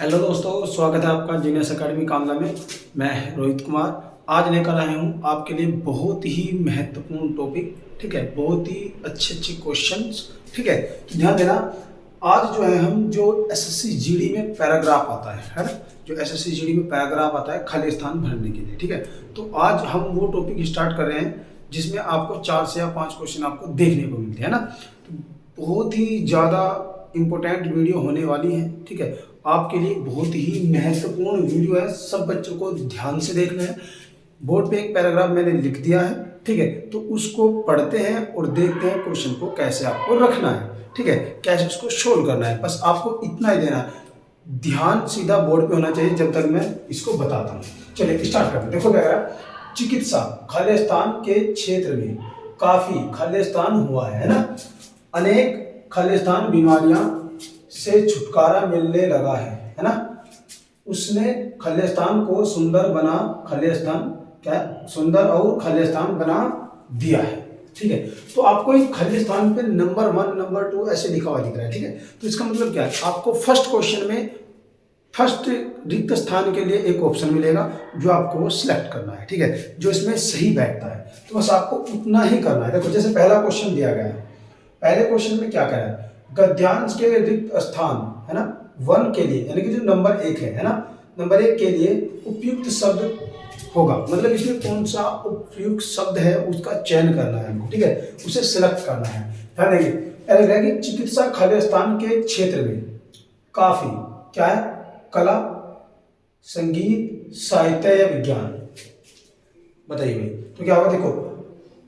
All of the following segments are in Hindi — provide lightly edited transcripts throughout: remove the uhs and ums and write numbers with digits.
हेलो दोस्तों, स्वागत है आपका जीनियस एकेडमी कामला में। मैं रोहित कुमार आज लेकर आया हूँ आपके लिए बहुत ही महत्वपूर्ण टॉपिक। ठीक है, बहुत ही अच्छे अच्छे क्वेश्चंस। ठीक है, तो ध्यान देना। आज जो है हम जो एसएससी जीडी में पैराग्राफ आता है ना, जो एसएससी जीडी में पैराग्राफ आता है खाली स्थान भरने के लिए। ठीक है, तो आज हम वो टॉपिक स्टार्ट कर रहे हैं जिसमें आपको 4 से या 5 क्वेश्चन आपको देखने को मिलते हैं ना। तो बहुत ही ज़्यादा इम्पोर्टेंट वीडियो होने वाली है। ठीक है, आपके लिए बहुत ही महत्वपूर्ण वीडियो है, सब बच्चों को ध्यान से देखना है। बोर्ड पे एक पैराग्राफ मैंने लिख दिया है। ठीक है, तो उसको पढ़ते हैं और देखते हैं क्वेश्चन को कैसे आपको रखना है। ठीक है, कैसे उसको सोल्व करना है, बस आपको इतना ही देना है। ध्यान सीधा बोर्ड पे होना चाहिए जब तक मैं इसको बताता हूँ। चलिए स्टार्ट करते हैं। देखो क्या है, चिकित्सा खाली स्थान के क्षेत्र में काफी खाली स्थान हुआ है ना, अनेक खाली स्थान बीमारियां से छुटकारा मिलने लगा है ना। उसने खाली स्थान को सुंदर बना, खाली स्थान क्या सुंदर और खाली स्थान बना दिया है। ठीक है, तो आपको एक खाली स्थान पे नंबर 1 नंबर 2 ऐसे लिखा हुआ दिख रहा है। ठीक है, तो इसका मतलब क्या है, आपको फर्स्ट क्वेश्चन में फर्स्ट रिक्त स्थान के लिए एक ऑप्शन मिलेगा जो आपको सिलेक्ट करना है। ठीक है, जो इसमें सही बैठता है, तो बस आपको उतना ही करना है। देखो जैसे पहला क्वेश्चन दिया गया है, पहले क्वेश्चन में क्या कह रहा है, गद्यांश के रिक्त स्थान है ना 1 के लिए, यानी कि जो नंबर 1 है ना, नंबर 1 के लिए उपयुक्त शब्द होगा। मतलब इसमें कौन सा उपयुक्त शब्द है उसका चयन करना है हमको। ठीक है, उसे सिलेक्ट करना है। ध्यान देंगे, पहले रहेगी चिकित्सा खाली स्थान के क्षेत्र में काफी क्या है, कला, संगीत, साहित्य या विज्ञान। बताइए भाई, तो क्या होगा। देखो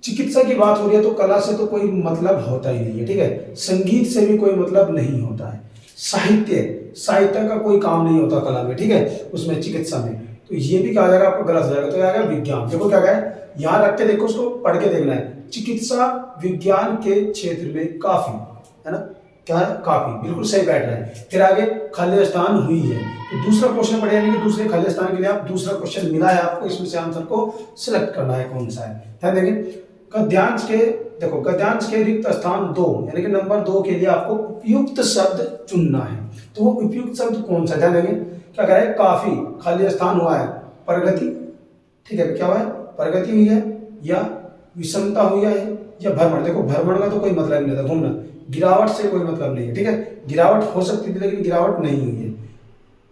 चिकित्सा की बात हो रही है तो कला से तो कोई मतलब होता ही नहीं है। ठीक है, संगीत से भी कोई मतलब नहीं होता है, साहित्य का कोई काम नहीं होता कला में। ठीक है, उसमें चिकित्सा में, तो ये भी क्या आ जाएगा आपको, गलत हो जाएगा। तो क्या आएगा विज्ञान। देखो क्या है, यहाँ रख के देखो, उसको पढ़ के देखना है। चिकित्सा विज्ञान के क्षेत्र में काफी है ना, क्या है काफी, बिल्कुल सही बैठ रहा है। फिर आगे खाली स्थान हुई है, तो दूसरा क्वेश्चन पढ़े, यानी कि दूसरे खाली स्थान के लिए आप दूसरा क्वेश्चन मिला है आपको, इसमें से आंसर को सिलेक्ट करना है कौन सा है। ध्यान देंगे, गद्यांश के देखो गद्यांश के रिक्त स्थान 2 यानी कि नंबर 2 के लिए आपको उपयुक्त शब्द चुनना है। तो वो उपयुक्त शब्द कौन सा, ध्यान देंगे क्या कह रहा है, काफी खाली स्थान हुआ है, प्रगति। ठीक है, क्या हुआ है, प्रगति हुई है, या विषमता हुई है, या भ्रमण। देखो भ्रमण का तो कोई मतलब नहीं था, घूमना। गिरावट से कोई मतलब नहीं है। ठीक है, गिरावट हो सकती थी लेकिन गिरावट नहीं हुई है।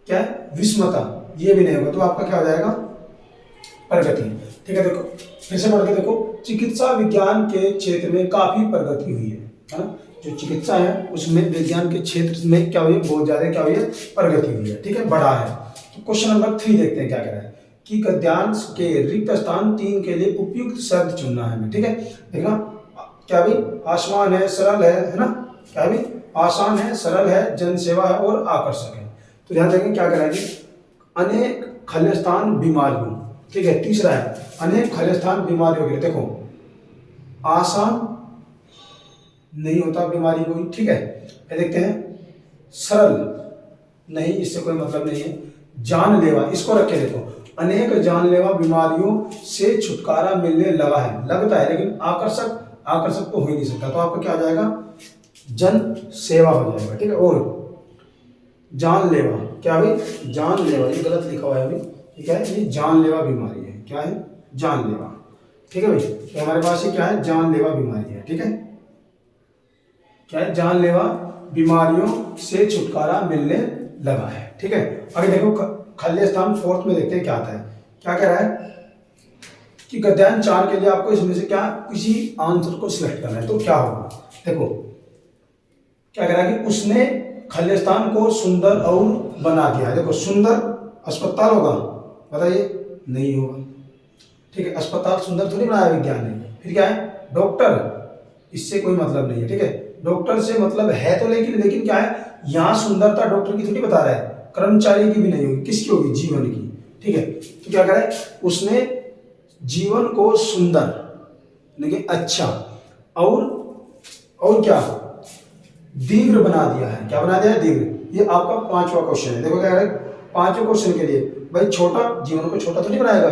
क्या है, विषमता, ये भी नहीं होगा। तो आपका क्या हो जाएगा, प्रगति। ठीक है, देखो फिर से पढ़ के देखो, चिकित्सा विज्ञान के क्षेत्र में काफी प्रगति हुई है ना। जो चिकित्सा है उसमें विज्ञान के क्षेत्र में क्या हुई है, बहुत ज्यादा क्या हुई है, प्रगति हुई है। ठीक है, बढ़ा है। तो क्वेश्चन नंबर 3 देखते हैं क्या कह रहा है, कि गद्यांश के रिक्त स्थान 3 के लिए उपयुक्त शब्द चुनना है। ठीक है, देखना क्या भाई, आसान है, सरल है ना, क्या भाई आसान है, सरल है, जनसेवा है और आकर्षक है। तो ध्यान देंगे क्या कह रहा है, अनेक खाली स्थान बीमारियों। ठीक है, तीसरा है अनेक खाली स्थान बीमारियों के लिए। देखो आसान नहीं होता बीमारी कोई। ठीक है, देखते हैं, सरल नहीं, इससे कोई मतलब नहीं है। जानलेवा, इसको रख के देखो, अनेक जानलेवा बीमारियों से छुटकारा मिलने लगा है, लगता है, लेकिन आकर्षक तो हो ही नहीं सकता। तो आपका क्या आ जाएगा, जन सेवा हो जाएगा। ठीक है, और जानलेवा क्या भाई, जानलेवा, ये गलत लिखा हुआ है अभी, ठीक है, ये जानलेवा बीमारी है। क्या है, जानलेवा। ठीक है भाई, तो हमारे पास ये क्या है, जानलेवा बीमारी है। ठीक है, क्या है, जानलेवा बीमारियों से छुटकारा मिलने लगा है। ठीक है, आगे देखो खाली स्थान 4th में देखते हैं क्या आता है। क्या कह रहा है कि गद्यांश 4 के लिए आपको इसमें से क्या किसी आंसर को सिलेक्ट करना है। तो क्या होगा, देखो क्या कह रहा है कि उसने खाली स्थान को सुंदर और बना दिया है। देखो सुंदर अस्पताल होगा, बताइए, नहीं होगा। ठीक है, अस्पताल सुंदर थोड़ी बनाया विज्ञान ने। फिर क्या है, डॉक्टर, इससे कोई मतलब नहीं है। ठीक है, डॉक्टर से मतलब है तो, लेकिन क्या है, यहाँ सुंदरता डॉक्टर की थोड़ी बता रहा है, कर्मचारी की भी नहीं होगी, किसकी होगी, जीवन की। ठीक है, तो क्या करे, उसने जीवन को सुंदर यानी कि अच्छा और क्या दीर्घ बना दिया है। क्या बना दिया है, दीर्घ। ये आपका 5वां क्वेश्चन है। देखो क्या है, 5वें क्वेश्चन के लिए भाई छोटा, जीवन को छोटा थोड़ी बनाएगा,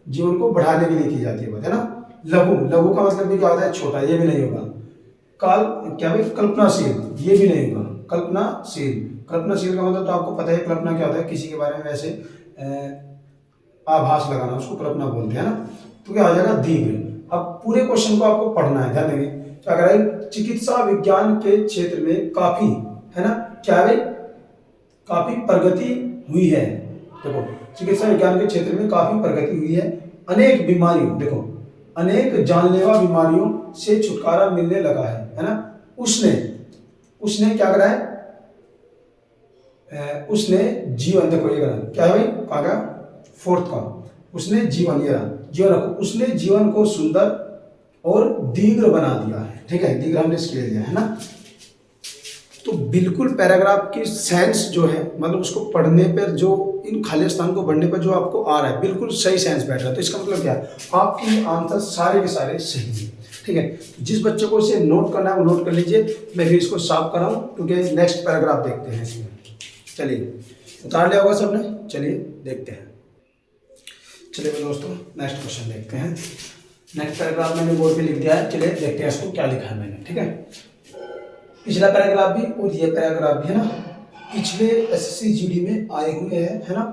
जीवन को बढ़ाने के लिए की जाती है बात है ना। लघु का मतलब भी क्या होता है, छोटा, ये भी नहीं होगा। काल क्या भाई, कल्पनाशील, ये भी नहीं होगा, कल्पनाशील। कल्पनाशील का मतलब तो आपको पता है कल्पना क्या होता है, किसी के बारे में वैसे आभास लगाना, उसको कल्पना बोलते हैं ना। तो क्या आ जाएगा दीर्घ। अब पूरे क्वेश्चन को आपको पढ़ना है, ध्यान देंगे। तो अगर चिकित्सा विज्ञान के क्षेत्र में काफी, है ना, क्या है, काफी प्रगति हुई है। देखो चिकित्सा विज्ञान के क्षेत्र में काफी प्रगति हुई है, अनेक बीमारियों, देखो अनेक जानलेवा बीमारियों से छुटकारा मिलने लगा है ना। उसने क्या करा है, उसने जीवन, देखो ये करा क्या है भाई, कहा गया फोर्थ का, उसने जीवन, ये रहा जीवन रखो, उसने जीवन को सुंदर और दीर्घ बना दिया है। ठीक है, दीर्घ हमने इसके लिए दिया है ना। तो बिल्कुल पैराग्राफ की सेंस जो है, मतलब उसको पढ़ने पर जो इन खाली स्थान को पढ़ने पर जो आपको आ रहा है, बिल्कुल सही सेंस बैठ रहा है। तो इसका मतलब क्या है, आपके आंसर सारे के सारे सही हैं। ठीक है, जिस बच्चे को इसे नोट करना है वो नोट कर लीजिए, मैं फिर इसको साफ कर रहा हूँ क्योंकि नेक्स्ट पैराग्राफ देखते हैं इसमें। चलिए उतार लिया होगा सबने, चलिए देखते हैं। चलिए दोस्तों नेक्स्ट क्वेश्चन देखते हैं। नेक्स्ट पैराग्राफ मैंने बोर्ड पे लिख दिया है, चलिए देखते हैं इसको क्या लिखा है मैंने। ठीक है, पिछला पैराग्राफ भी और ये पैराग्राफ भी है ना, पिछले एसएससी जीडी में आए हुए हैं, है ना,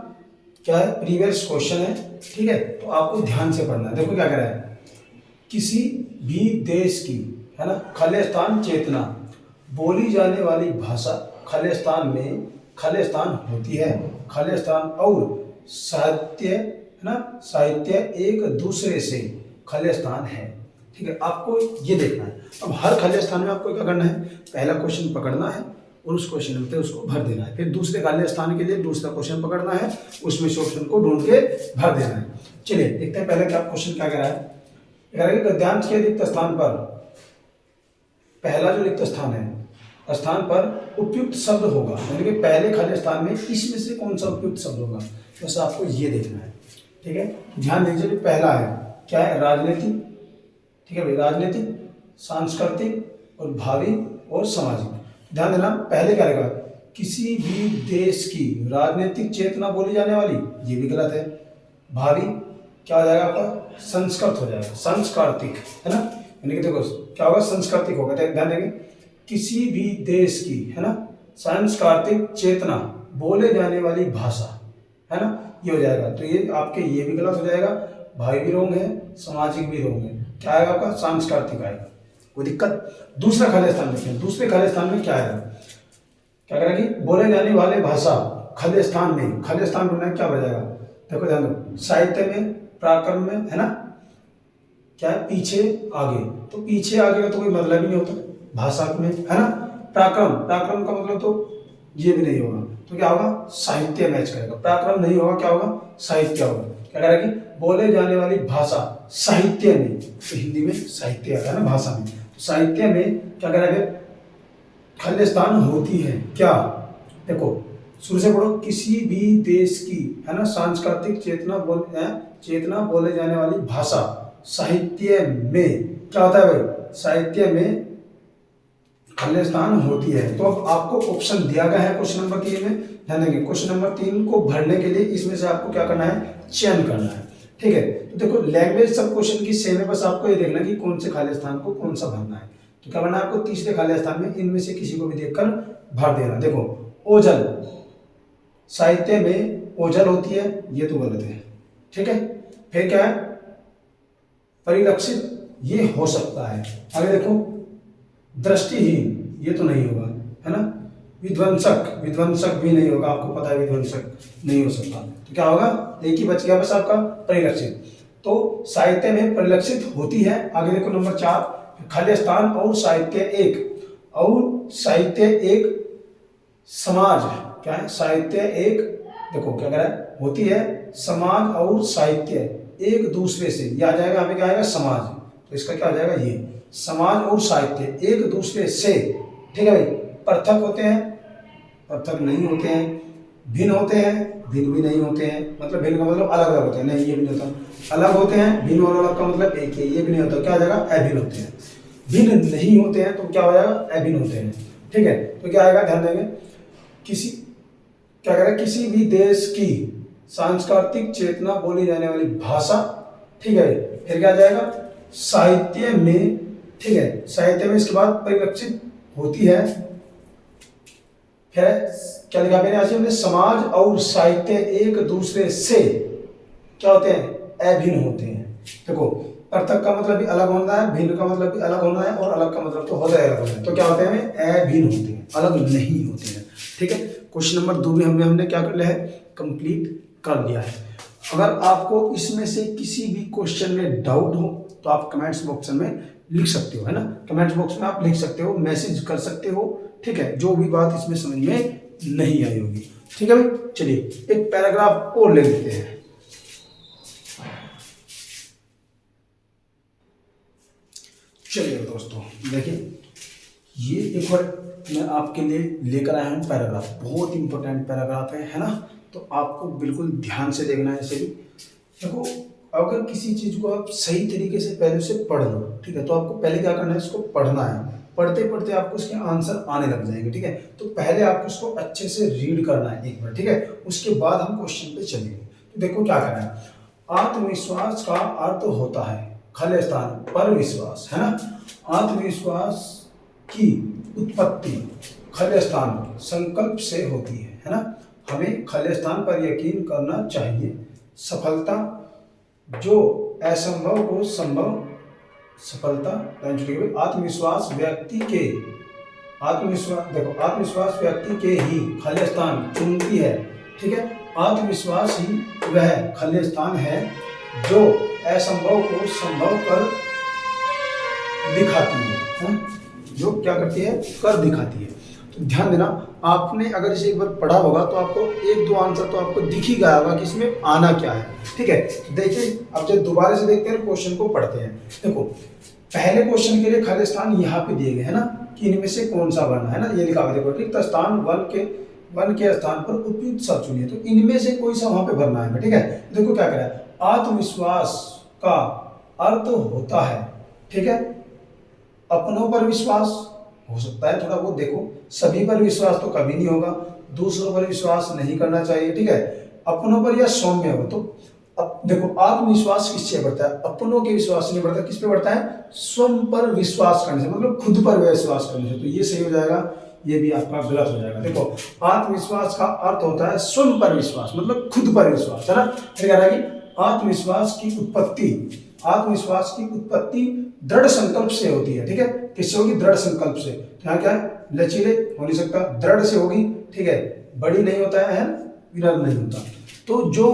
क्या है, प्रीवियस क्वेश्चन है। ठीक है, तो आपको ध्यान से पढ़ना है। देखो क्या कह रहा है, किसी भी देश की, है ना, खालिस्तान चेतना बोली जाने वाली भाषा खालिस्तान में खालिस्तान होती है। खालिस्तान और साहित्य, है ना, साहित्य एक दूसरे से खालिस्तान है। ठीक है, आपको ये देखना है। अब हर खालिस्तान में आपको क्या करना है, पहला क्वेश्चन पकड़ना है और उस क्वेश्चन में उसको भर देना है। फिर दूसरे खालिस्तान के लिए दूसरा क्वेश्चन पकड़ना है, उसमें से ऑप्शन को ढूंढ के भर देना है। चलिए देखते हैं पहले क्या क्वेश्चन क्या कह रहा है। गद्यांश के रिक्त स्थान पर, पहला जो रिक्त स्थान है स्थान पर उपयुक्त शब्द होगा, यानी कि पहले खाली स्थान में इसमें से कौन सा उपयुक्त शब्द होगा, बस आपको ये देखना है। ठीक है, ध्यान दीजिए, पहला है क्या है, राजनीतिक। ठीक है भाई, राजनीतिक, सांस्कृतिक और भावी और सामाजिक। ध्यान देना, पहले क्या रहेगा, किसी भी देश की राजनीतिक चेतना बोली जाने वाली, ये भी गलत है। भावी क्या हो जाएगा आपका, संस्कृत हो जाएगा, सांस्कृतिक, है ना, यानी कि देखो क्या होगा, सांस्कृतिक होगा। ध्यान देंगे, किसी भी देश की, है ना, सांस्कृतिक चेतना बोले जाने वाली भाषा, है ना, ये हो जाएगा। तो ये आपके ये भी गलत हो जाएगा, भावी भी रोंग है, सामाजिक भी रोंग है। क्या आएगा आपका, सांस्कृतिक आएगा, कोई दिक्कत। दूसरा खाली स्थान देखें, दूसरे खाली स्थान में क्या आएगा, क्या करेगा कि बोले जाने वाले भाषा खाली स्थान में, खाली स्थान ढूंढना है, क्या बन जाएगा, देखो ध्यान दो, साहित्य में, प्राक्रम में, है ना, क्या है, पीछे आगे। तो पीछे आगे का तो कोई मतलब ही नहीं होता भाषा में, है ना। प्राक्रम, प्राक्रम का मतलब तो ये भी नहीं होगा, तो क्या होगा, साहित्य मैच करेगा। प्राक्रम नहीं होगा, क्या होगा, साहित्य होगा। क्या करेगा कि बोले जाने वाली भाषा साहित्य में, तो हिंदी में साहित्य आता है ना भाषा में, तो साहित्य में क्या करेगा, खालिस्तान होती है। क्या, देखो शुरू से पढ़ो, किसी भी देश की, है ना, सांस्कृतिक चेतना बोले जाने वाली भाषा साहित्य में क्या होता है भाई, साहित्य में खालिस्तान होती है। तो अब आपको ऑप्शन दिया गया है क्वेश्चन नंबर 3 में, ध्यान देंगे, क्वेश्चन नंबर 3 को भरने के लिए इसमें से आपको क्या करना है, चयन करना है। ठीक है, तो देखो लैंग्वेज सब क्वेश्चन की सेम है, बस आपको ये देखना कि कौन से खालिस्तान को कौन सा भरना है। तो क्या करना है आपको, तीसरे खालिस्तान में इनमें से किसी को भी देखकर भर देना। देखो ओझल, साहित्य में ओझल होती है, ये तो गलत है। ठीक है, फिर क्या है, परिलक्षित, ये हो सकता है। आगे देखो दृष्टिहीन, ये तो नहीं होगा, है ना। विध्वंसक, विध्वंसक भी नहीं होगा, आपको पता है विध्वंसक नहीं हो सकता। तो क्या होगा, एक ही बच गया बस आपका, परिलक्षित। तो साहित्य में परिलक्षित होती है। आगे देखो नंबर 4, खालिस्तान और साहित्य एक, और साहित्य एक समाज, क्या है, साहित्य एक, देखो क्या कह रहा है, होती है, समाज और साहित्य एक दूसरे से, यह आ जाएगा, हमें क्या आएगा, समाज। तो इसका क्या आ जाएगा, ये समाज और साहित्य एक दूसरे से, ठीक है भाई, पृथक होते हैं, पृथक नहीं होते हैं, भिन्न होते हैं, भिन्न भी नहीं होते हैं। मतलब भिन्न का मतलब अलग अलग होते हैं, नहीं ये भी नहीं होता। अलग होते हैं, भिन्न और अलग का मतलब एक है, ये भी नहीं होता। क्या आ जाएगा, अभिन्न होते हैं। भिन्न नहीं होते हैं तो क्या हो जाएगा, अभिन्न होते हैं। ठीक है, तो क्या आएगा, ध्यान देंगे, किसी, क्या करेगा, किसी भी देश की सांस्कृतिक चेतना बोली जाने वाली भाषा, ठीक है, फिर क्या आ जाएगा, साहित्य में, ठीक है, साहित्य में, इसके बाद परिलक्षित होती है, फिर क्या लिखा मैंने आज हमने, समाज और साहित्य एक दूसरे से क्या होते हैं, अभिन्न होते हैं। देखो पृथक का मतलब भी अलग होना है, भिन्न का मतलब भी अलग होना है, और अलग का मतलब तो होता है अलग होना है। तो क्या होते हैं, अभिन्न होते हैं, अलग नहीं होते हैं। ठीक है, क्वेश्चन नंबर 2 भी हमने क्या कर लिया है, कंप्लीट कर लिया है। अगर आपको इसमें से किसी भी क्वेश्चन में डाउट हो तो आप कमेंट्स बॉक्स में लिख सकते हो, है ना, कमेंट्स बॉक्स में आप लिख सकते हो, मैसेज कर सकते हो। ठीक है, जो भी बात इसमें समझ में नहीं आई होगी। ठीक है भाई, चलिए एक पैराग्राफ और ले लेते हैं। चलिए दोस्तों देखिए, ये एक बार मैं आपके लिए लेकर आया हूँ पैराग्राफ, बहुत इंपॉर्टेंट पैराग्राफ है ना, तो आपको बिल्कुल ध्यान से देखना है इसे भी। देखो अगर किसी चीज़ को आप सही तरीके से पहले से पढ़ लो, ठीक है, तो आपको पहले क्या करना है, इसको पढ़ना है, पढ़ते पढ़ते आपको उसके आंसर आने लग जाएंगे। ठीक है, तो पहले आपको उसको अच्छे से रीड करना है एक बार, ठीक है, उसके बाद हम क्वेश्चन पे चलेंगे। तो देखो क्या करना है, आत्मविश्वास का अर्थ होता है खाली स्थान पर विश्वास, है ना, आत्मविश्वास की उत्पत्ति खाली स्थान संकल्प से होती है ना, हमें खाली स्थान पर यकीन करना चाहिए। सफलता जो असंभव को संभव, सफलता आत्मविश्वास व्यक्ति के, आत्मविश्वास देखो आत्मविश्वास व्यक्ति के ही खाली स्थान चुनती है। ठीक है, आत्मविश्वास ही वह खाली स्थान है जो असंभव को संभव कर दिखाती है, जो क्या करती है, कर दिखाती है। तो ध्यान देना, आपने अगर इसे एक बार पढ़ा होगा तो आपको एक दो आंसर तो आपको दिख ही गया होगा कि इसमें आना क्या है। ठीक है, तो देखिए अब जब दोबारा से देखते हैं क्वेश्चन को पढ़ते हैं। देखो पहले क्वेश्चन के लिए खाली स्थान यहाँ पे दिए गए हैं ना, कि इनमें से कौन सा वर्ण है ना, ये लिखा हुआ देखो, रिक्त स्थान वन के स्थान पर उपयुक्त शब्द चुनिए, तो इनमें से कोई सा वहां पे भरना है। ठीक है, देखो क्या करें, आत्मविश्वास का अर्थ होता है, ठीक है, अपनों पर विश्वास हो सकता है थोड़ा बहुत, देखो सभी पर विश्वास तो कभी नहीं होगा, दूसरों पर विश्वास नहीं करना चाहिए। ठीक है, अपनों पर या सौम्य हो, तो अब देखो आत्मविश्वास किससे बढ़ता है, अपनों के विश्वास से नहीं बढ़ता, किस पे बढ़ता है, स्वयं पर विश्वास करने से, मतलब खुद पर विश्वास करने से। तो ये सही हो जाएगा, ये भी आपका गलत हो जाएगा। देखो आत्मविश्वास का अर्थ होता है स्वयं पर विश्वास, मतलब खुद पर विश्वास, है ना। फिर कह रहा है कि आत्मविश्वास की उत्पत्ति, आत्मविश्वास की उत्पत्ति दृढ़ संकल्प से होती है। ठीक है, किससे होगी, दृढ़ संकल्प से। तो यहाँ क्या है, लचीले हो नहीं सकता, दृढ़ से होगी। ठीक है, बड़ी नहीं होता है, विरल नहीं होता। तो जो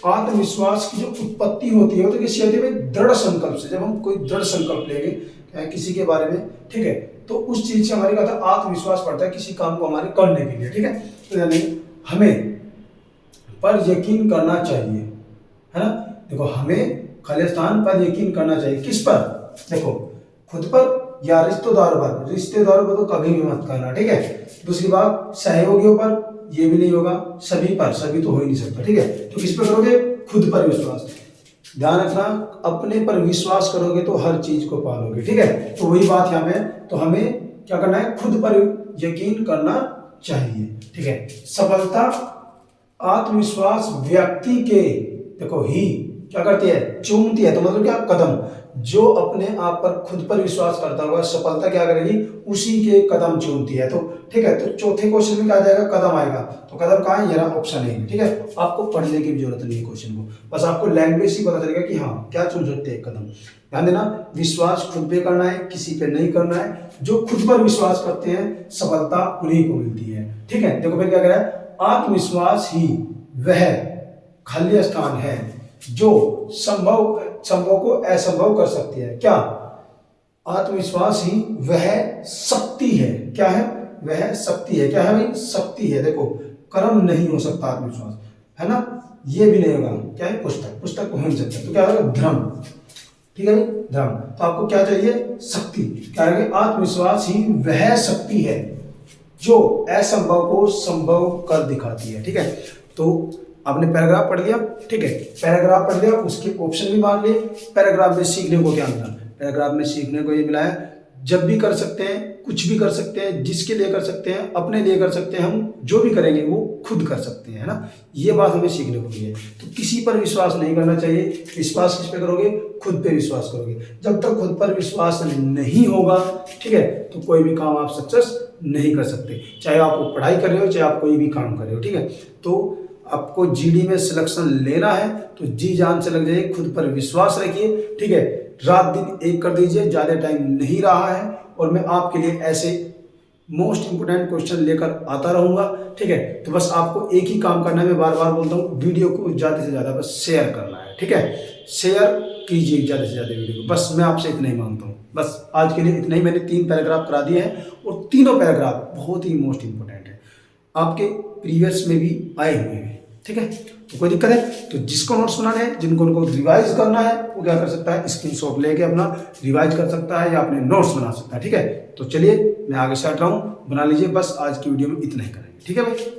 आत्मविश्वास की जो उत्पत्ति होती है, तो किससे होती है, दृढ़ संकल्प से। जब हम कोई दृढ़ संकल्प लेंगे किसी के बारे में, ठीक है, तो उस चीज से हमारी कहता है आत्मविश्वास बढ़ता है किसी काम को हमारे करने के लिए। ठीक है, तो यानी हमें पर यकीन करना चाहिए, है ना। देखो हमें खाली स्थान पर यकीन करना चाहिए, किस पर, देखो खुद पर या रिश्तेदारों पर, रिश्तेदारों पर तो कभी भी मत करना। ठीक है, दूसरी बात सहयोगियों पर, ये भी नहीं होगा, सभी पर, सभी तो हो ही नहीं सकता। ठीक है, तो किस पर करोगे, खुद पर विश्वास। ध्यान रखना, अपने पर विश्वास करोगे तो हर चीज को पालोगे। ठीक है, तो वही बात है हमें, तो हमें क्या करना है, खुद पर यकीन करना चाहिए। ठीक है, सफलता आत्मविश्वास व्यक्ति के, देखो ही क्या करती है, चूमती है, तो मतलब क्या, कदम, जो अपने आप पर खुद पर विश्वास करता हुआ सफलता क्या करेगी, उसी के कदम चूमती है। तो ठीक है, तो चौथे क्वेश्चन में क्या आ जाएगा, कदम आएगा। तो कदम कहाँ है, ये रहा ऑप्शन है। ठीक है, आपको पढ़ने की भी जरूरत नहीं है क्वेश्चन को, बस आपको लैंग्वेज ही पता चलेगा कि हाँ क्या चुन सकते हैं कदम। ध्यान देना, विश्वास खुद पे करना है, किसी पे नहीं करना है। जो खुद पर विश्वास करते हैं सफलता उन्हीं को मिलती है। ठीक है, देखो फिर क्या कह रहा है, आत्मविश्वास ही वह खाली स्थान है जो संभव को असंभव कर सकती है। क्या, आत्मविश्वास ही वह शक्ति है, क्या है, वह शक्ति है, क्या है भाई, शक्ति है। देखो कर्म नहीं हो सकता आत्मविश्वास, है ना, ये भी नहीं होगा, क्या है, पुस्तक हो नहीं सकता, तो क्या होगा, धर्म। ठीक है भाई, धर्म। तो आपको क्या चाहिए, शक्ति। क्या है, आत्मविश्वास ही वह शक्ति है जो असंभव को संभव कर दिखाती है। ठीक है, तो आपने पैराग्राफ पढ़ लिया। ठीक है, पैराग्राफ पढ़ लिया, उसके ऑप्शन भी मान लिए। पैराग्राफ में सीखने को क्या मिला, पैराग्राफ में सीखने को ये मिला है, जब भी कर सकते हैं, कुछ भी कर सकते हैं, जिसके लिए कर सकते हैं, अपने लिए कर सकते हैं, हम जो भी करेंगे वो खुद कर सकते हैं, है ना। ये बात हमें सीखने को मिली है। तो किसी पर विश्वास नहीं करना चाहिए, विश्वास किस पे करोगे, खुद पे विश्वास करोगे। जब तक खुद पर विश्वास नहीं होगा, ठीक है, तो कोई भी काम आप सक्सेस नहीं कर सकते, चाहे आप पढ़ाई कर रहे हो, चाहे आप कोई भी काम कर रहे हो, ठीक है। तो आपको जीडी में सिलेक्शन लेना है तो जी जान से लग जाइए, खुद पर विश्वास रखिए, ठीक है। रात दिन एक कर दीजिए, ज़्यादा टाइम नहीं रहा है और मैं आपके लिए ऐसे मोस्ट इंपोर्टेंट क्वेश्चन लेकर आता रहूँगा, ठीक है। तो बस आपको एक ही काम करना है, मैं बार बार बोलता हूँ, वीडियो को ज़्यादा से ज़्यादा बस शेयर करना है, ठीक है। शेयर कीजिए ज़्यादा से ज़्यादा वीडियो को, बस मैं आपसे इतना ही मांगता हूँ। बस आज के लिए इतना ही। मैंने 3 पैराग्राफ करा दिए हैं और तीनों पैराग्राफ बहुत ही मोस्ट इंपोर्टेंट है, आपके प्रीवियस में भी आए हुए हैं, ठीक है। तो कोई दिक्कत है तो जिसको नोट्स बनाने हैं, जिनको उनको रिवाइज करना है, वो क्या कर सकता है, स्क्रीनशॉट लेके अपना रिवाइज कर सकता है या अपने नोट्स बना सकता है, ठीक है। तो चलिए मैं आगे स्टार्ट रहा हूँ, बना लीजिए। बस आज की वीडियो में इतना ही करेंगे, ठीक है भाई।